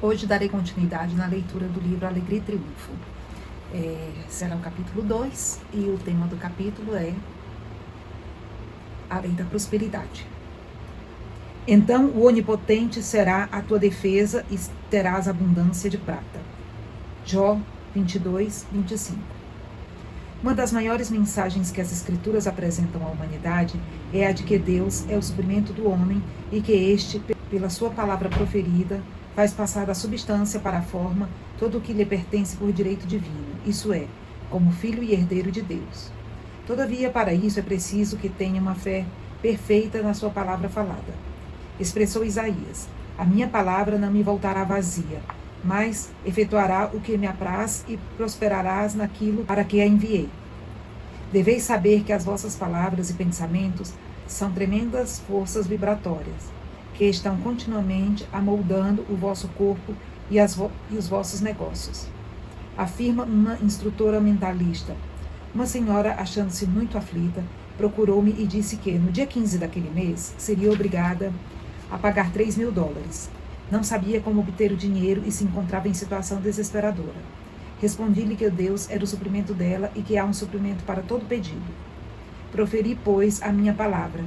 Hoje darei continuidade na leitura do livro Alegria e Triunfo. Será o capítulo 2 e o tema do capítulo é a lei da prosperidade. Então o Onipotente será a tua defesa e terás abundância de prata. Jó 22, 25. Uma das maiores mensagens que as Escrituras apresentam à humanidade é a de que Deus é o suprimento do homem e que este, pela sua palavra proferida, faz passar da substância para a forma todo o que lhe pertence por direito divino, isso é, como filho e herdeiro de Deus. Todavia, para isso é preciso que tenha uma fé perfeita na sua palavra falada. Expressou Isaías: a minha palavra não me voltará vazia, mas efetuará o que me apraz e prosperarás naquilo para que a enviei. Deveis saber que as vossas palavras e pensamentos são tremendas forças vibratórias, que estão continuamente amoldando o vosso corpo e os vossos negócios. Afirma uma instrutora mentalista. Uma senhora, achando-se muito aflita, procurou-me e disse que, no dia 15 daquele mês, seria obrigada a pagar $3.000. Não sabia como obter o dinheiro e se encontrava em situação desesperadora. Respondi-lhe que Deus era o suprimento dela e que há um suprimento para todo pedido. Proferi, pois, a minha palavra.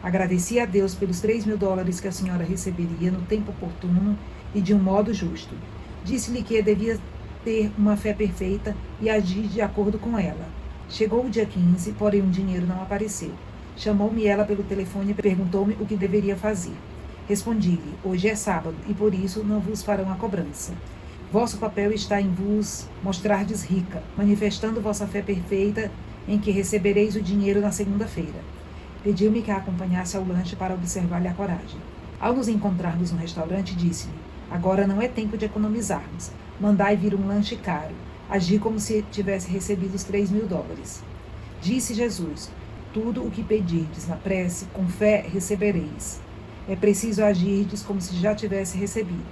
Agradeci a Deus pelos $3.000 que a senhora receberia no tempo oportuno e de um modo justo. Disse-lhe que devia ter uma fé perfeita e agir de acordo com ela. Chegou o dia 15, porém o dinheiro não apareceu. Chamou-me ela pelo telefone e perguntou-me o que deveria fazer. Respondi-lhe: hoje é sábado e por isso não vos farão a cobrança. Vosso papel está em vos mostrardes rica, manifestando vossa fé perfeita em que recebereis o dinheiro na segunda-feira. Pediu-me que a acompanhasse ao lanche para observar-lhe a coragem. Ao nos encontrarmos no restaurante, disse-lhe: agora não é tempo de economizarmos. Mandai vir um lanche caro. Agi como se tivesse recebido os $3.000. Disse Jesus: tudo o que pedirdes na prece, com fé recebereis. É preciso agirdes como se já tivesse recebido.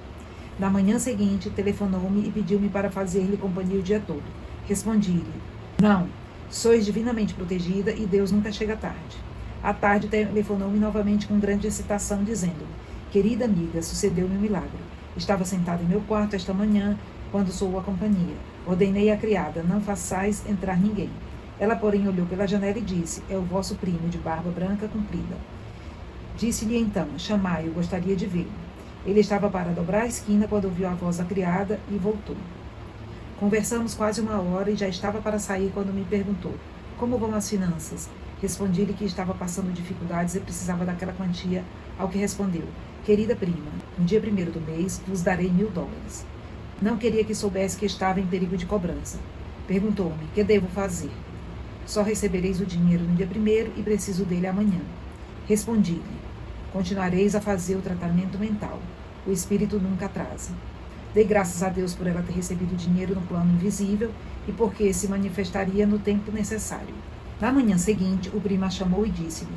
Na manhã seguinte, telefonou-me e pediu-me para fazer-lhe companhia o dia todo. Respondi-lhe: não, sois divinamente protegida e Deus nunca chega tarde. À tarde, telefonou-me novamente com grande excitação, dizendo: querida amiga, sucedeu-me um milagre. Estava sentada em meu quarto esta manhã, quando soou a companhia. Ordenei à criada: não façais entrar ninguém. Ela, porém, olhou pela janela e disse: é o vosso primo, de barba branca comprida. Disse-lhe então: chamai-o, gostaria de vê-lo. Ele estava para dobrar a esquina quando ouviu a voz da criada e voltou. Conversamos quase 1 hora e já estava para sair quando me perguntou: como vão as finanças? Respondi-lhe que estava passando dificuldades e precisava daquela quantia, ao que respondeu: querida prima, no dia 1º do mês vos darei $1.000. Não queria que soubesse que estava em perigo de cobrança. Perguntou-me: que devo fazer? Só recebereis o dinheiro no dia 1º e preciso dele amanhã. Respondi-lhe: continuareis a fazer o tratamento mental. O espírito nunca atrasa. Dei graças a Deus por ela ter recebido o dinheiro no plano invisível e porque se manifestaria no tempo necessário. Na manhã seguinte, o primo a chamou e disse-lhe: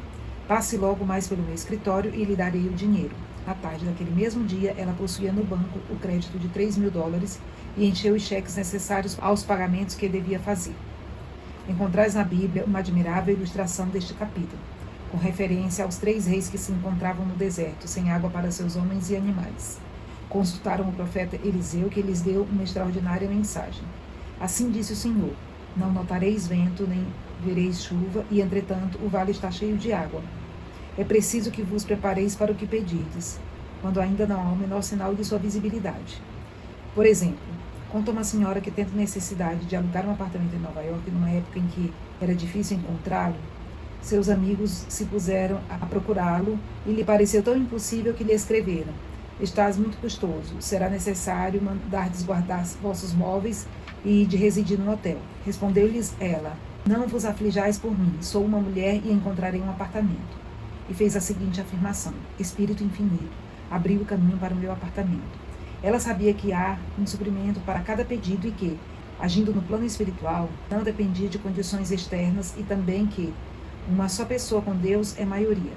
passe logo mais pelo meu escritório e lhe darei o dinheiro. À tarde daquele mesmo dia, ela possuía no banco o crédito de $3.000 e encheu os cheques necessários aos pagamentos que devia fazer. Encontrais na Bíblia uma admirável ilustração deste capítulo, com referência aos 3 reis que se encontravam no deserto, sem água para seus homens e animais. Consultaram o profeta Eliseu, que lhes deu uma extraordinária mensagem. Assim disse o Senhor: não notareis vento, nem vereis chuva, e entretanto o vale está cheio de água. É preciso que vos prepareis para o que pedirdes, quando ainda não há o menor sinal de sua visibilidade. Por exemplo, conta uma senhora que tendo necessidade de alugar um apartamento em Nova York, numa época em que era difícil encontrá-lo. Seus amigos se puseram a procurá-lo e lhe pareceu tão impossível que lhe escreveram: estás muito custoso, será necessário mandar desguardar vossos móveis e de residir no hotel. Respondeu-lhes ela: não vos aflijais por mim, sou uma mulher e encontrarei um apartamento. E fez a seguinte afirmação: Espírito infinito, abriu o caminho para o meu apartamento. Ela sabia que há um suprimento para cada pedido e que, agindo no plano espiritual, não dependia de condições externas e também que uma só pessoa com Deus é maioria.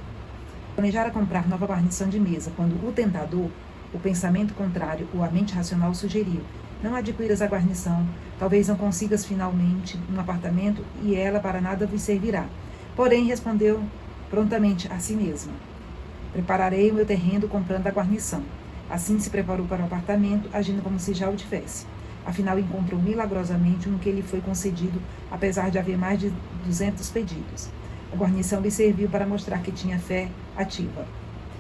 Planejara comprar nova guarnição de mesa quando o tentador, o pensamento contrário ou a mente racional sugeriu: não adquiras a guarnição, talvez não consigas finalmente um apartamento e ela para nada vos servirá. Porém, respondeu prontamente a si mesma: prepararei o meu terreno comprando a guarnição. Assim se preparou para o apartamento, agindo como se já o tivesse. Afinal, encontrou milagrosamente um que lhe foi concedido, apesar de haver mais de 200 pedidos. A guarnição lhe serviu para mostrar que tinha fé ativa.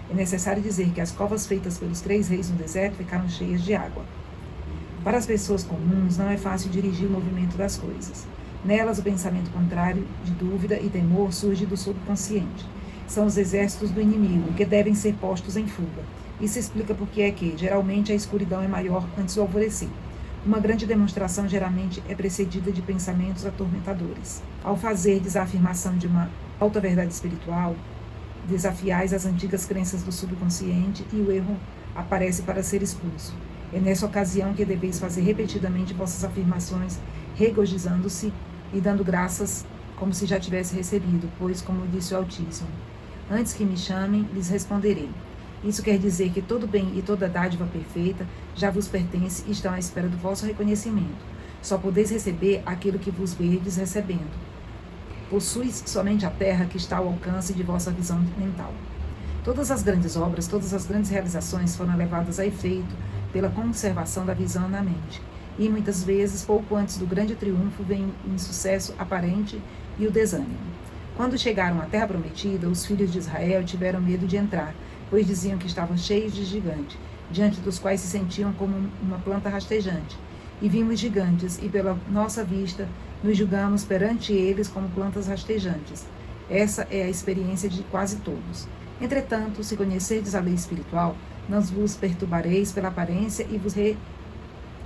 É necessário dizer que as covas feitas pelos 3 reis no deserto ficaram cheias de água. Para as pessoas comuns, não é fácil dirigir o movimento das coisas. Nelas, o pensamento contrário de dúvida e temor surge do subconsciente. São os exércitos do inimigo, que devem ser postos em fuga. Isso explica por que é que, geralmente, a escuridão é maior antes do alvorecer. Uma grande demonstração geralmente é precedida de pensamentos atormentadores. Ao fazerdes a afirmação de uma alta verdade espiritual, desafiais as antigas crenças do subconsciente e o erro aparece para ser expulso. É nessa ocasião que deveis fazer repetidamente vossas afirmações, regozijando-se e dando graças como se já tivesse recebido, pois, como disse o Altíssimo, antes que me chamem, lhes responderei. Isso quer dizer que todo bem e toda dádiva perfeita já vos pertence e estão à espera do vosso reconhecimento. Só podeis receber aquilo que vos verdes recebendo. Possuis somente a terra que está ao alcance de vossa visão mental. Todas as grandes obras, todas as grandes realizações foram levadas a efeito pela conservação da visão na mente. E muitas vezes, pouco antes do grande triunfo, vem o insucesso aparente e o desânimo. Quando chegaram à terra prometida, os filhos de Israel tiveram medo de entrar, pois diziam que estavam cheios de gigantes, diante dos quais se sentiam como uma planta rastejante. E vimos gigantes, e pela nossa vista nos julgamos perante eles como plantas rastejantes. Essa é a experiência de quase todos. Entretanto, se conhecerdes a lei espiritual, não vos perturbareis pela aparência e vos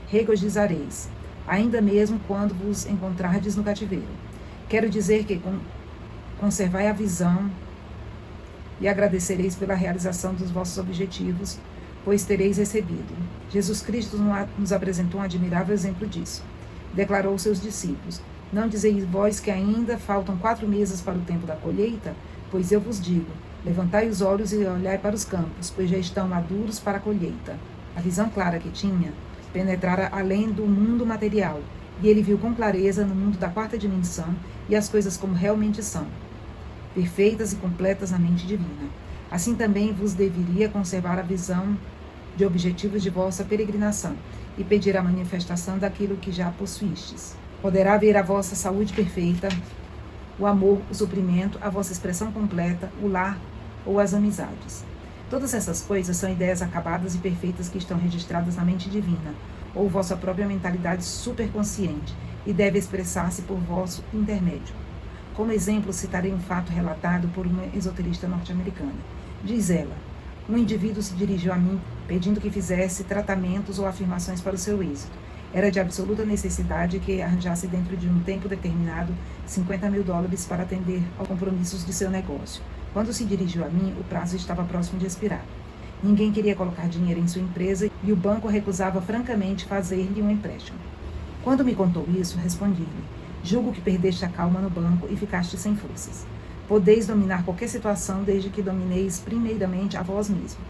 regozijareis, ainda mesmo quando vos encontrardes no cativeiro. Quero dizer que conservai a visão e agradecereis pela realização dos vossos objetivos, pois tereis recebido. Jesus Cristo nos apresentou um admirável exemplo disso. Declarou aos seus discípulos: não dizeis vós que ainda faltam 4 meses para o tempo da colheita? Pois eu vos digo, levantai os olhos e olhai para os campos, pois já estão maduros para a colheita. A visão clara que tinha penetrara além do mundo material, e ele viu com clareza no mundo da 4ª dimensão e as coisas como realmente são, perfeitas e completas na mente divina. Assim também vos deveria conservar a visão de objetivos de vossa peregrinação e pedir a manifestação daquilo que já possuístes. Poderá ver a vossa saúde perfeita, o amor, o suprimento, a vossa expressão completa, o lar ou as amizades. Todas essas coisas são ideias acabadas e perfeitas que estão registradas na mente divina, ou vossa própria mentalidade superconsciente, e deve expressar-se por vosso intermédio. Como exemplo, citarei um fato relatado por uma esoterista norte-americana. Diz ela: um indivíduo se dirigiu a mim pedindo que fizesse tratamentos ou afirmações para o seu êxito. Era de absoluta necessidade que arranjasse dentro de um tempo determinado $50.000 para atender aos compromissos de seu negócio. Quando se dirigiu a mim, o prazo estava próximo de expirar. Ninguém queria colocar dinheiro em sua empresa e o banco recusava francamente fazer-lhe um empréstimo. Quando me contou isso, respondi-lhe: julgo que perdeste a calma no banco e ficaste sem forças. Podeis dominar qualquer situação desde que domineis primeiramente a vós mesmo.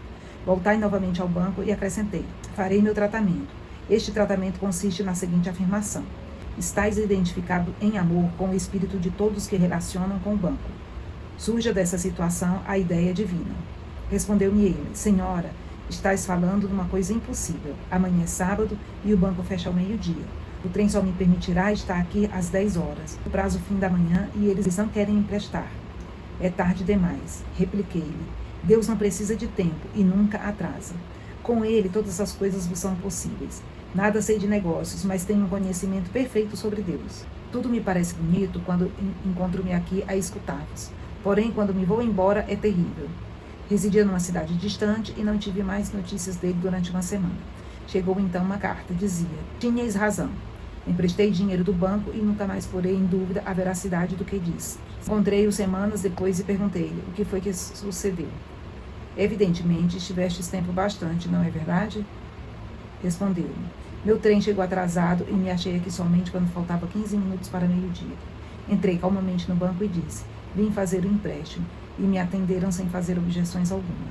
Voltai novamente ao banco e acrescentei: farei meu tratamento. Este tratamento consiste na seguinte afirmação: estais identificado em amor com o espírito de todos que relacionam com o banco. Surja dessa situação a ideia divina. Respondeu-me ele: senhora, estais falando de uma coisa impossível. Amanhã é sábado e o banco fecha ao meio-dia. O trem só me permitirá estar aqui às 10 horas. O prazo fim da manhã e eles não querem emprestar. É tarde demais. Repliquei-lhe: Deus não precisa de tempo e nunca atrasa. Com ele todas as coisas vos são possíveis. Nada sei de negócios, mas tenho um conhecimento perfeito sobre Deus. Tudo me parece bonito quando encontro-me aqui a escutar-vos. Porém, quando me vou embora, é terrível. Residia numa cidade distante e não tive mais notícias dele durante uma semana. Chegou então uma carta. Dizia: tinhais razão. Emprestei dinheiro do banco e nunca mais porei em dúvida a veracidade do que disse. Encontrei-o semanas depois e perguntei-lhe o que foi que sucedeu. Evidentemente, estivestes tempo bastante, não é verdade? Respondeu-me: meu trem chegou atrasado e me achei aqui somente quando faltava 15 minutos para meio-dia. Entrei calmamente no banco e disse: vim fazer o empréstimo, e me atenderam sem fazer objeções alguma.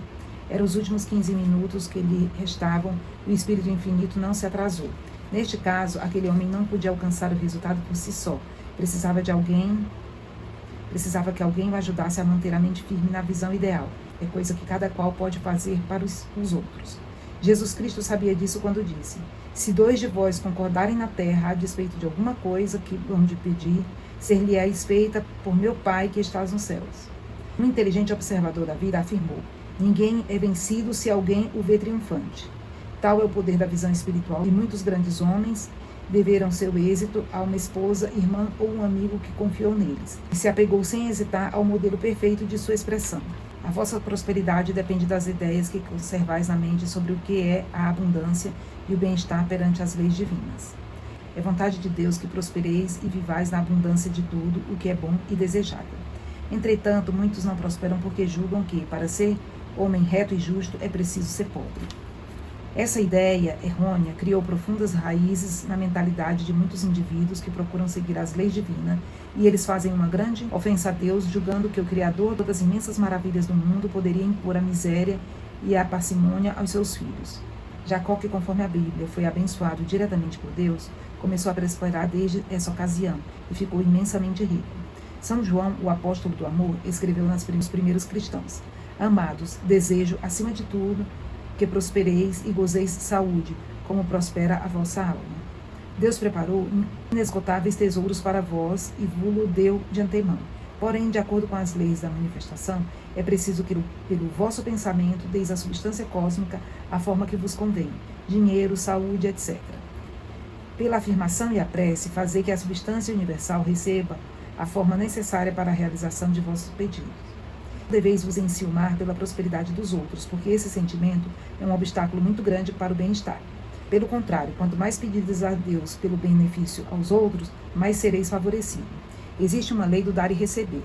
Eram os últimos 15 minutos que lhe restavam e o Espírito Infinito não se atrasou. Neste caso, aquele homem não podia alcançar o resultado por si só. Precisava que alguém o ajudasse a manter a mente firme na visão ideal. É coisa que cada qual pode fazer para os outros. Jesus Cristo sabia disso quando disse: se 2 de vós concordarem na terra a despeito de alguma coisa que vão de pedir, ser-lhe-eis feita por meu Pai que estás nos céus. Um inteligente observador da vida afirmou: ninguém é vencido se alguém o vê triunfante. Tal é o poder da visão espiritual, e muitos grandes homens deveram seu êxito a uma esposa, irmã ou um amigo que confiou neles, e se apegou sem hesitar ao modelo perfeito de sua expressão. A vossa prosperidade depende das ideias que conservais na mente sobre o que é a abundância e o bem-estar perante as leis divinas. É vontade de Deus que prospereis e vivais na abundância de tudo o que é bom e desejável. Entretanto, muitos não prosperam porque julgam que, para ser homem reto e justo, é preciso ser pobre. Essa ideia errônea criou profundas raízes na mentalidade de muitos indivíduos que procuram seguir as leis divinas, e eles fazem uma grande ofensa a Deus, julgando que o Criador das imensas maravilhas do mundo poderia impor a miséria e a parcimônia aos seus filhos. Jacó, que conforme a Bíblia foi abençoado diretamente por Deus, começou a prosperar desde essa ocasião e ficou imensamente rico. São João, o apóstolo do amor, escreveu nos primeiros cristãos: amados, desejo, acima de tudo, que prospereis e gozeis de saúde, como prospera a vossa alma. Deus preparou inesgotáveis tesouros para vós e vos deu de antemão. Porém, de acordo com as leis da manifestação, é preciso que, pelo vosso pensamento, deis à substância cósmica a forma que vos convém: dinheiro, saúde, etc. Pela afirmação e a prece, fazei que a substância universal receba a forma necessária para a realização de vossos pedidos. Deveis vos enciumar pela prosperidade dos outros, porque esse sentimento é um obstáculo muito grande para o bem-estar. Pelo contrário, quanto mais pedires a Deus pelo benefício aos outros, mais sereis favorecidos. Existe uma lei do dar e receber,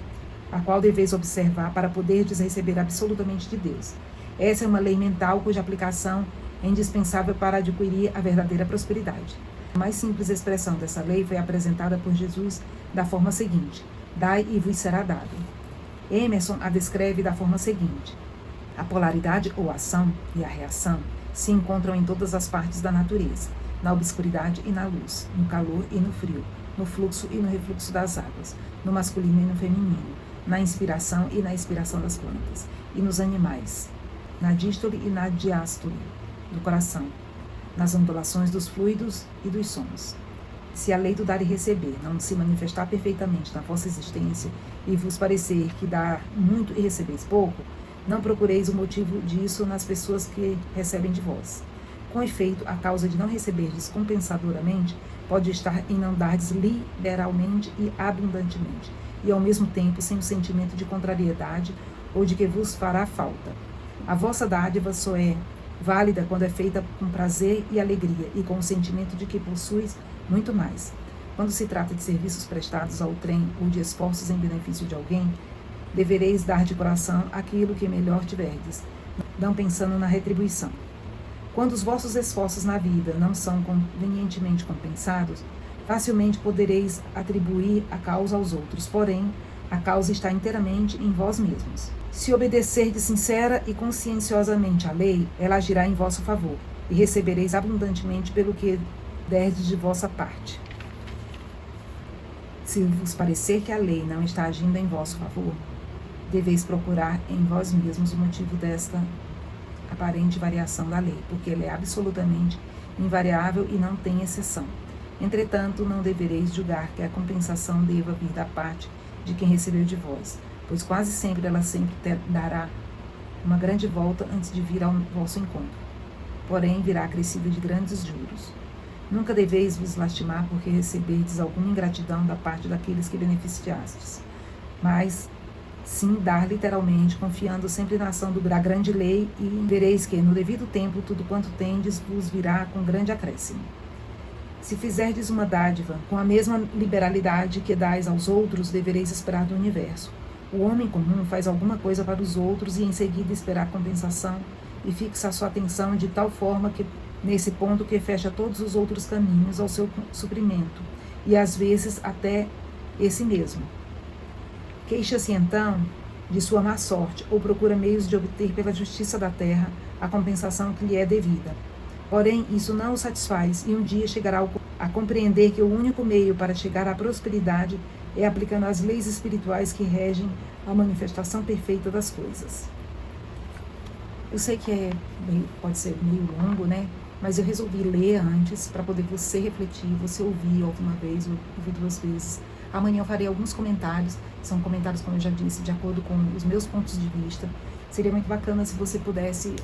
a qual deveis observar para poderdes receber absolutamente de Deus. Essa é uma lei mental cuja aplicação é indispensável para adquirir a verdadeira prosperidade. A mais simples expressão dessa lei foi apresentada por Jesus da forma seguinte: dai e vos será dado. Emerson a descreve da forma seguinte: a polaridade ou ação e a reação se encontram em todas as partes da natureza, na obscuridade e na luz, no calor e no frio, no fluxo e no refluxo das águas, no masculino e no feminino, na inspiração e na expiração das plantas, e nos animais, na dístole e na diástole do coração, nas ondulações dos fluidos e dos sons. Se a lei do dar e receber não se manifestar perfeitamente na vossa existência e vos parecer que dar muito e recebeis pouco, não procureis o motivo disso nas pessoas que recebem de vós. Com efeito, a causa de não receberdes compensadoramente pode estar em não dardes liberalmente e abundantemente, e ao mesmo tempo sem o sentimento de contrariedade ou de que vos fará falta. A vossa dádiva só é válida quando é feita com prazer e alegria e com o sentimento de que possuis muito mais. Quando se trata de serviços prestados ao trem ou de esforços em benefício de alguém, devereis dar de coração aquilo que melhor tiverdes, não pensando na retribuição. Quando os vossos esforços na vida não são convenientemente compensados, facilmente podereis atribuir a causa aos outros, porém, a causa está inteiramente em vós mesmos. Se obedecerdes sincera e conscienciosamente à lei, ela agirá em vosso favor, e recebereis abundantemente pelo que derdes de vossa parte. Se vos parecer que a lei não está agindo em vosso favor, deveis procurar em vós mesmos o motivo desta aparente variação da lei, porque ela é absolutamente invariável e não tem exceção. Entretanto, não devereis julgar que a compensação deva vir da parte de quem recebeu de vós, pois quase sempre ela sempre dará uma grande volta antes de vir ao vosso encontro. Porém, virá acrescida de grandes juros. Nunca deveis vos lastimar porque receberdes alguma ingratidão da parte daqueles que beneficiastes, mas sim dar literalmente, confiando sempre na ação da grande lei, e vereis que, no devido tempo, tudo quanto tendes vos virá com grande acréscimo. Se fizerdes uma dádiva com a mesma liberalidade que dais aos outros, devereis esperar do universo. O homem comum faz alguma coisa para os outros e em seguida esperar compensação e fixa a sua atenção de tal forma que nesse ponto que fecha todos os outros caminhos ao seu suprimento, e às vezes até esse mesmo. Queixa-se então de sua má sorte, ou procura meios de obter pela justiça da terra a compensação que lhe é devida. Porém, isso não o satisfaz, e um dia chegará a compreender que o único meio para chegar à prosperidade é aplicando as leis espirituais que regem a manifestação perfeita das coisas. Eu sei que pode ser meio longo, né? Mas eu resolvi ler antes para poder você refletir, você ouvir uma vez, ouvir duas vezes. Amanhã eu farei alguns comentários, são comentários, como eu já disse, de acordo com os meus pontos de vista. Seria muito bacana se você pudesse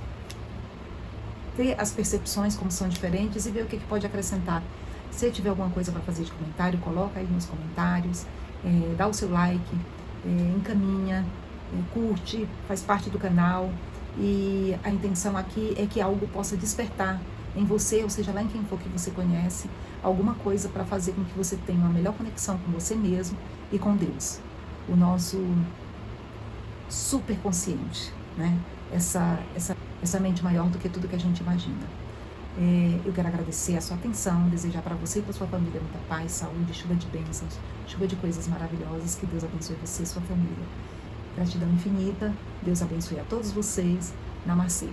ver as percepções como são diferentes e ver o que pode acrescentar. Se tiver alguma coisa para fazer de comentário, coloca aí nos comentários, dá o seu like, encaminha, curte, faz parte do canal. E a intenção aqui é que algo possa despertar em você, ou seja, lá em quem for que você conhece, alguma coisa para fazer com que você tenha uma melhor conexão com você mesmo e com Deus, o nosso superconsciente, né? Essa mente maior do que tudo que a gente imagina. Eu quero agradecer a sua atenção, desejar para você e para sua família muita paz, saúde, chuva de bênçãos, chuva de coisas maravilhosas, que Deus abençoe você e sua família. Gratidão infinita, Deus abençoe a todos vocês. Namastê.